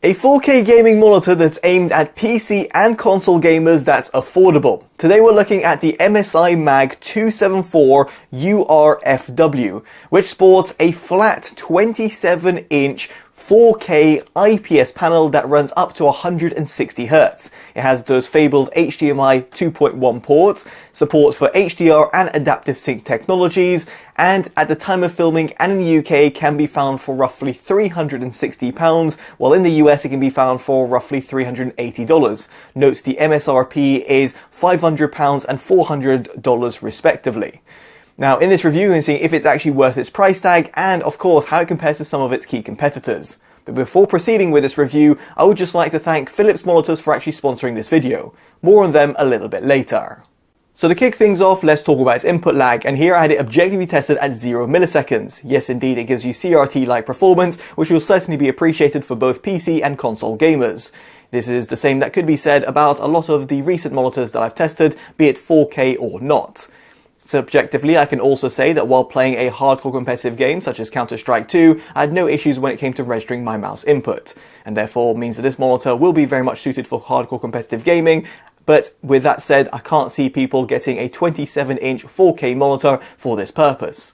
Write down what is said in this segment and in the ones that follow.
A 4K gaming monitor that's aimed at PC and console gamers that's affordable. Today we're looking at the MSI MAG 274URFW, which sports a flat 27-inch 4K IPS panel that runs up to 160Hz. It has those fabled HDMI 2.1 ports, support for HDR and adaptive sync technologies, and at the time of filming and in the UK can be found for roughly £360, while in the US it can be found for roughly $380. Note the MSRP is £500 and $400 respectively. Now, in this review, you're going to see if it's actually worth its price tag and, of course, how it compares to some of its key competitors. But before proceeding with this review, I would just like to thank Philips Monitors for actually sponsoring this video. More on them a little bit later. So to kick things off, let's talk about its input lag, and here I had it objectively tested at 0 milliseconds. Yes, indeed, it gives you CRT-like performance, which will certainly be appreciated for both PC and console gamers. This is the same that could be said about a lot of the recent monitors that I've tested, be it 4K or not. Subjectively, I can also say that while playing a hardcore competitive game such as Counter-Strike 2, I had no issues when it came to registering my mouse input, and therefore means that this monitor will be very much suited for hardcore competitive gaming. But with that said, I can't see people getting a 27-inch 4K monitor for this purpose.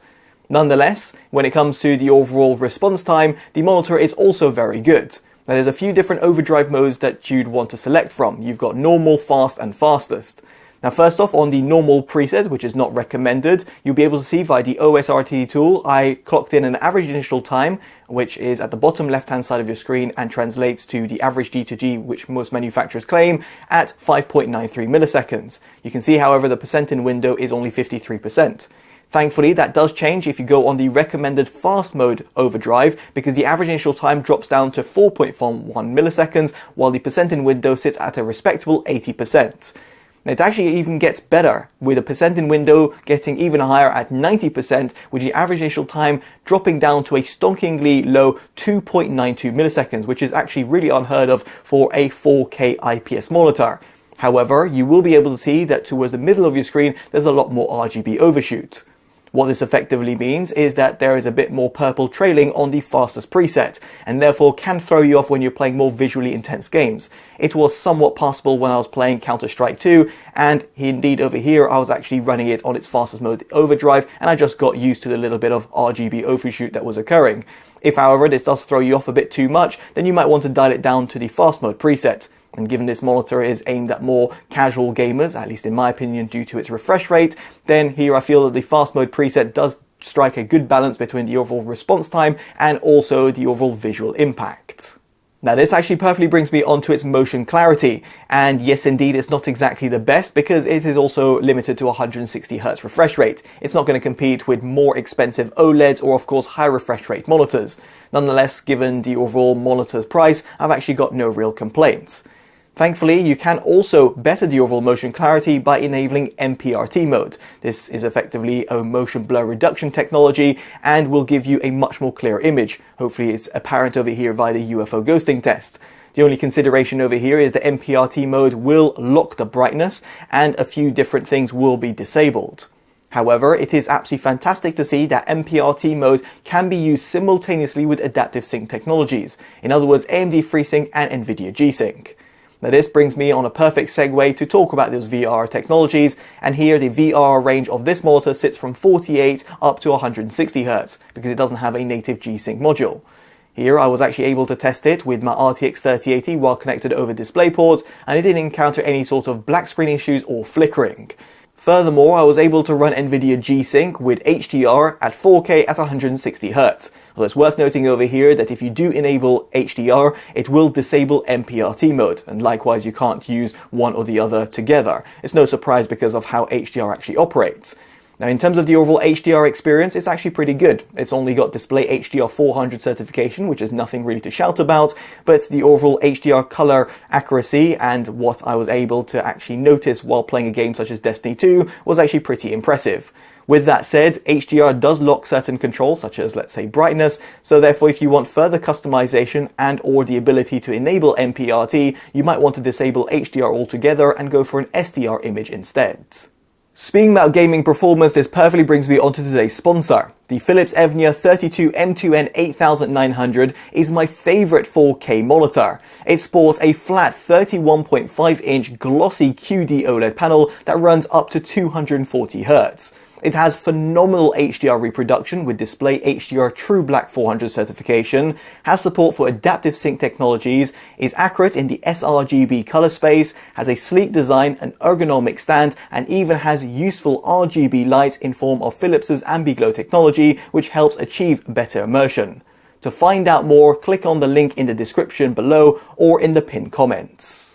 Nonetheless, when it comes to the overall response time, the monitor is also very good. Now, there's a few different overdrive modes that you'd want to select from. You've got normal, fast, and fastest. Now, first off, on the normal preset, which is not recommended, you'll be able to see via the OSRT tool, I clocked in an average initial time, which is at the bottom left-hand side of your screen and translates to the average G2G, which most manufacturers claim, at 5.93 milliseconds. You can see, however, the percent in window is only 53%. Thankfully, that does change if you go on the recommended fast mode overdrive, because the average initial time drops down to 4.1 milliseconds, while the percent in window sits at a respectable 80%. It actually even gets better, with the percent in window getting even higher at 90%, with the average initial time dropping down to a stonkingly low 2.92 milliseconds, which is actually really unheard of for a 4K IPS monitor. However, you will be able to see that towards the middle of your screen, there's a lot more RGB overshoot. What this effectively means is that there is a bit more purple trailing on the fastest preset, and therefore can throw you off when you're playing more visually intense games. It was somewhat possible when I was playing Counter-Strike 2, and indeed over here I was actually running it on its fastest mode overdrive, and I just got used to the little bit of RGB overshoot that was occurring. If, however, this does throw you off a bit too much, then you might want to dial it down to the fast mode preset. And given this monitor is aimed at more casual gamers, at least in my opinion due to its refresh rate, then here I feel that the fast mode preset does strike a good balance between the overall response time and also the overall visual impact. Now, this actually perfectly brings me onto its motion clarity, and yes indeed it's not exactly the best because it is also limited to 160Hz refresh rate. It's not going to compete with more expensive OLEDs or of course high refresh rate monitors. Nonetheless, given the overall monitor's price, I've actually got no real complaints. Thankfully, you can also better the overall motion clarity by enabling MPRT mode. This is effectively a motion blur reduction technology and will give you a much more clear image. Hopefully it's apparent over here via the UFO ghosting test. The only consideration over here is the MPRT mode will lock the brightness and a few different things will be disabled. However, it is absolutely fantastic to see that MPRT mode can be used simultaneously with adaptive sync technologies. In other words, AMD FreeSync and Nvidia G-Sync. Now, this brings me on a perfect segue to talk about those VR technologies, and here the VR range of this monitor sits from 48 up to 160Hz because it doesn't have a native G-Sync module. Here I was actually able to test it with my RTX 3080 while connected over DisplayPort, and it didn't encounter any sort of black screen issues or flickering. Furthermore, I was able to run Nvidia G-Sync with HDR at 4K at 160Hz. Although it's worth noting over here that if you do enable HDR, it will disable MPRT mode, and likewise you can't use one or the other together. It's no surprise because of how HDR actually operates. Now, in terms of the overall HDR experience, it's actually pretty good. It's only got Display HDR 400 certification, which is nothing really to shout about, but the overall HDR color accuracy and what I was able to actually notice while playing a game such as Destiny 2 was actually pretty impressive. With that said, HDR does lock certain controls, such as, let's say, brightness, so therefore if you want further customization and or the ability to enable MPRT, you might want to disable HDR altogether and go for an SDR image instead. Speaking about gaming performance, this perfectly brings me onto today's sponsor. The Philips Evnia 32M2N8900 is my favourite 4K monitor. It sports a flat 31.5-inch glossy QD OLED panel that runs up to 240Hz. It has phenomenal HDR reproduction with display HDR True Black 400 certification, has support for adaptive sync technologies, is accurate in the sRGB color space, has a sleek design, an ergonomic stand, and even has useful RGB lights in form of Philips' Ambiglow technology, which helps achieve better immersion. To find out more, click on the link in the description below or in the pinned comments.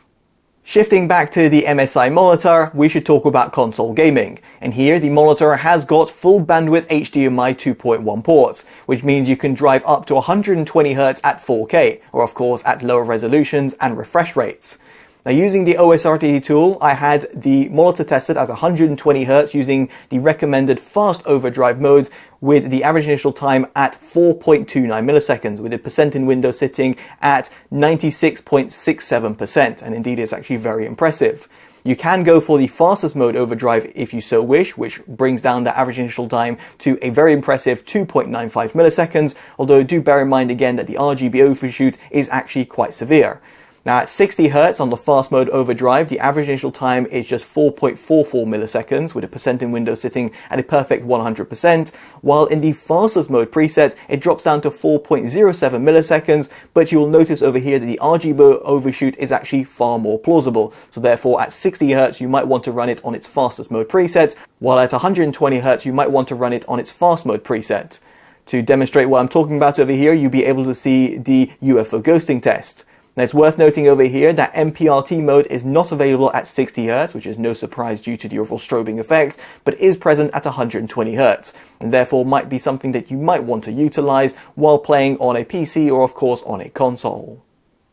Shifting back to the MSI monitor, we should talk about console gaming. And here the monitor has got full bandwidth HDMI 2.1 ports, which means you can drive up to 120Hz at 4K, or of course at lower resolutions and refresh rates. Now, using the OSRT tool, I had the monitor tested at 120Hz using the recommended fast overdrive modes with the average initial time at 4.29 milliseconds, with the percent in window sitting at 96.67%, and indeed it's actually very impressive. You can go for the fastest mode overdrive if you so wish, which brings down the average initial time to a very impressive 2.95 milliseconds, although do bear in mind again that the RGB overshoot is actually quite severe. Now at 60Hz on the fast mode overdrive, the average initial time is just 4.44 milliseconds, with a percent in window sitting at a perfect 100%, while in the fastest mode preset, it drops down to 4.07 milliseconds, but you will notice over here that the RGB overshoot is actually far more plausible. So therefore at 60Hz, you might want to run it on its fastest mode preset, while at 120Hz, you might want to run it on its fast mode preset. To demonstrate what I'm talking about over here, you'll be able to see the UFO ghosting test. Now it's worth noting over here that MPRT mode is not available at 60Hz, which is no surprise due to the overall strobing effect, but is present at 120Hz, and therefore might be something that you might want to utilize while playing on a PC or of course on a console.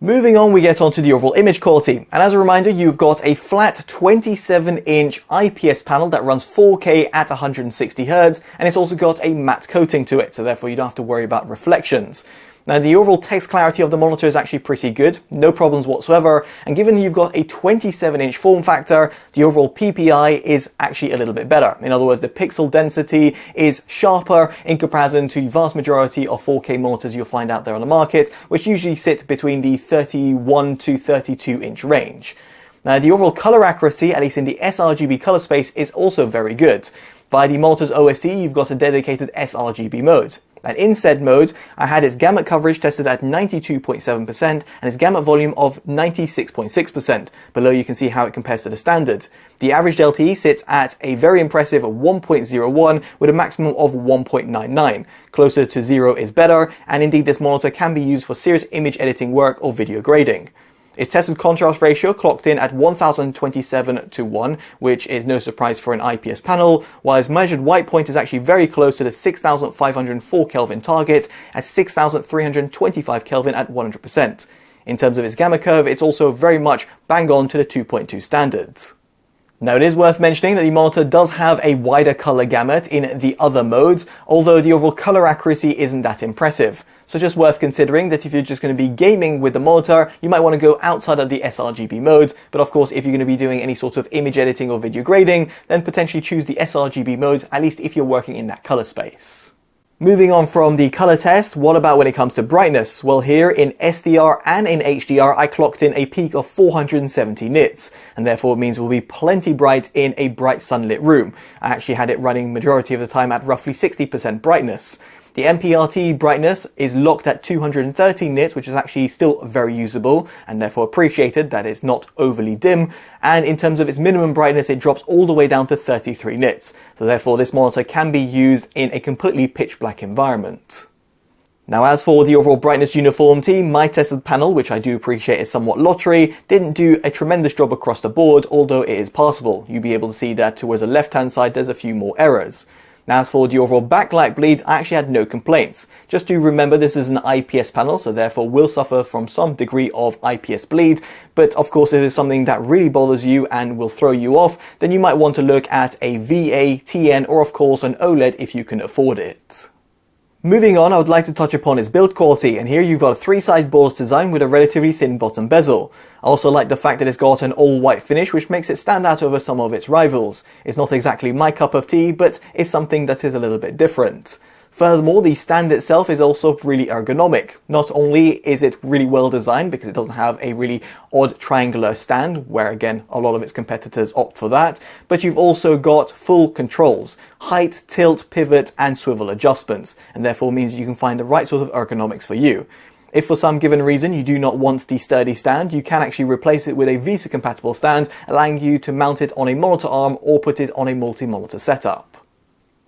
Moving on, we get onto the overall image quality, and as a reminder, you've got a flat 27-inch IPS panel that runs 4K at 160Hz, and it's also got a matte coating to it, so therefore you don't have to worry about reflections. Now the overall text clarity of the monitor is actually pretty good, no problems whatsoever, and given you've got a 27-inch form factor, the overall PPI is actually a little bit better. In other words, the pixel density is sharper in comparison to the vast majority of 4K monitors you'll find out there on the market, which usually sit between the 31 to 32-inch range. Now the overall color accuracy, at least in the sRGB color space, is also very good. Via the monitor's OSD, you've got a dedicated sRGB mode. And in said mode, I had its gamut coverage tested at 92.7% and its gamut volume of 96.6%. Below you can see how it compares to the standard. The average LTE sits at a very impressive 1.01 with a maximum of 1.99. Closer to 0 is better, and indeed this monitor can be used for serious image editing work or video grading. Its tested contrast ratio clocked in at 1027:1, which is no surprise for an IPS panel, while its measured white point is actually very close to the 6504 Kelvin target at 6325 Kelvin at 100%. In terms of its gamma curve, it's also very much bang on to the 2.2 standards. Now it is worth mentioning that the monitor does have a wider color gamut in the other modes, although the overall color accuracy isn't that impressive. So just worth considering that if you're just going to be gaming with the monitor, you might want to go outside of the sRGB modes, but of course if you're going to be doing any sort of image editing or video grading, then potentially choose the sRGB modes, at least if you're working in that color space. Moving on from the color test, what about when it comes to brightness? Well, here in SDR and in HDR, I clocked in a peak of 470 nits, and therefore it means we'll be plenty bright in a bright sunlit room. I actually had it running majority of the time at roughly 60% brightness. The MPRT brightness is locked at 213 nits, which is actually still very usable and therefore appreciated that it's not overly dim. And in terms of its minimum brightness, it drops all the way down to 33 nits. So therefore this monitor can be used in a completely pitch black environment. Now as for the overall brightness uniformity, my tested panel, which I do appreciate is somewhat lottery, didn't do a tremendous job across the board, although it is passable. You'll be able to see that towards the left hand side there's a few more errors. Now as for the overall backlight bleed, I actually had no complaints. Just do remember this is an IPS panel, so therefore will suffer from some degree of IPS bleed, but of course if it is something that really bothers you and will throw you off, then you might want to look at a VA, TN or of course an OLED if you can afford it. Moving on, I would like to touch upon its build quality, and here you've got a three-side boards design with a relatively thin bottom bezel. I also like the fact that it's got an all-white finish, which makes it stand out over some of its rivals. It's not exactly my cup of tea, but it's something that is a little bit different. Furthermore, the stand itself is also really ergonomic. Not only is it really well designed because it doesn't have a really odd triangular stand, where again a lot of its competitors opt for that, but you've also got full controls, height, tilt, pivot and swivel adjustments, and therefore means you can find the right sort of ergonomics for you. If for some given reason you do not want the sturdy stand, you can actually replace it with a VESA compatible stand, allowing you to mount it on a monitor arm or put it on a multi-monitor setup.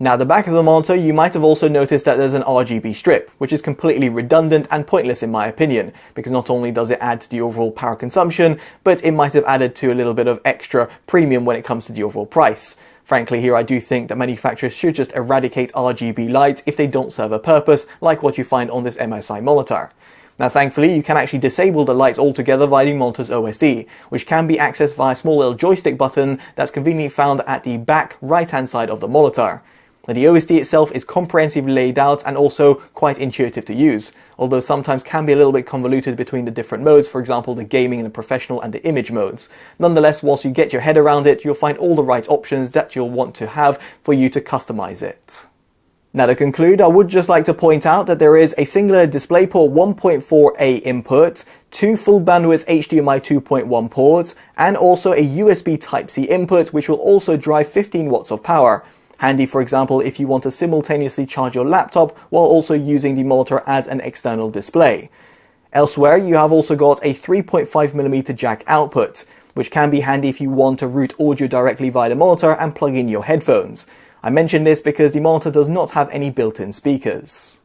Now, at the back of the monitor, you might have also noticed that there's an RGB strip, which is completely redundant and pointless in my opinion, because not only does it add to the overall power consumption, but it might have added to a little bit of extra premium when it comes to the overall price. Frankly, here I do think that manufacturers should just eradicate RGB lights if they don't serve a purpose, like what you find on this MSI monitor. Now, thankfully, you can actually disable the lights altogether via the monitor's OSD, which can be accessed via a small little joystick button that's conveniently found at the back right-hand side of the monitor. Now, the OSD itself is comprehensively laid out and also quite intuitive to use, although sometimes can be a little bit convoluted between the different modes, for example the gaming and the professional and the image modes. Nonetheless, once you get your head around it, you'll find all the right options that you'll want to have for you to customize it. Now, to conclude, I would just like to point out that there is a singular DisplayPort 1.4a input, two full bandwidth HDMI 2.1 ports, and also a USB Type-C input, which will also drive 15 watts of power. Handy, for example, if you want to simultaneously charge your laptop while also using the monitor as an external display. Elsewhere, you have also got a 3.5mm jack output, which can be handy if you want to route audio directly via the monitor and plug in your headphones. I mention this because the monitor does not have any built-in speakers.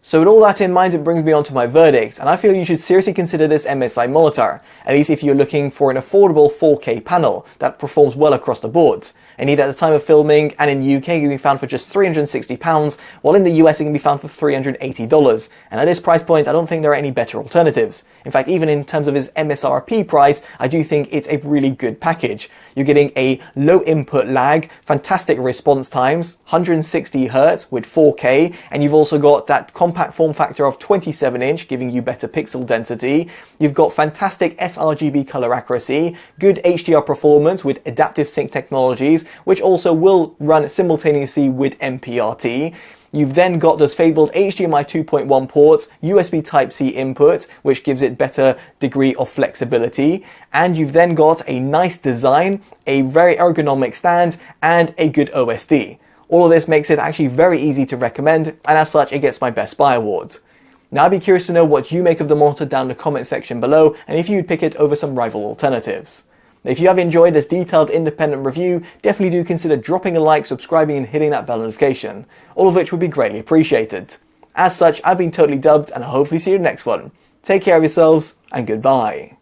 So with all that in mind, it brings me on to my verdict, and I feel you should seriously consider this MSI monitor, at least if you're looking for an affordable 4K panel that performs well across the board. Indeed, at the time of filming, and in the UK, it can be found for just £360, while in the US it can be found for $380. And at this price point, I don't think there are any better alternatives. In fact, even in terms of its MSRP price, I do think it's a really good package. You're getting a low input lag, fantastic response times, 160Hz with 4K, and you've also got that compact form factor of 27-inch, giving you better pixel density. You've got fantastic sRGB color accuracy, good HDR performance with adaptive sync technologies, which also will run simultaneously with MPRT. You've then got those fabled HDMI 2.1 ports, USB Type-C input, which gives it better degree of flexibility. And you've then got a nice design, a very ergonomic stand, and a good OSD. All of this makes it actually very easy to recommend, and as such, it gets my Best Buy award. Now, I'd be curious to know what you make of the monitor down in the comment section below, and if you'd pick it over some rival alternatives. If you have enjoyed this detailed independent review, definitely do consider dropping a like, subscribing and hitting that bell notification, all of which would be greatly appreciated. As such, I've been Totally Dubbed and I'll hopefully see you in the next one. Take care of yourselves and goodbye.